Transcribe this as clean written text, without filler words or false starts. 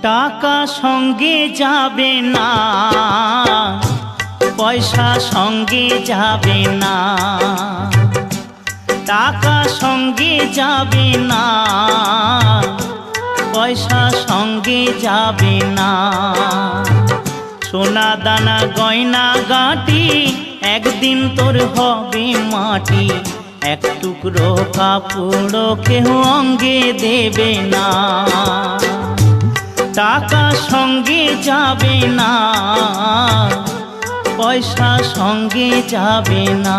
টাকা সঙ্গে যাবে না, পয়সা সঙ্গে যাবে না। টাকা সঙ্গে যাবে না, পয়সা সঙ্গে যাবে না। সোনা দানা গয়না গাঁটি একদিন তোর হবে মাটি। এক টুকরো কাপড় কেউ অঙ্গে দেবে না। টাকা সঙ্গে যাবে না, পয়সা সঙ্গে যাবে না।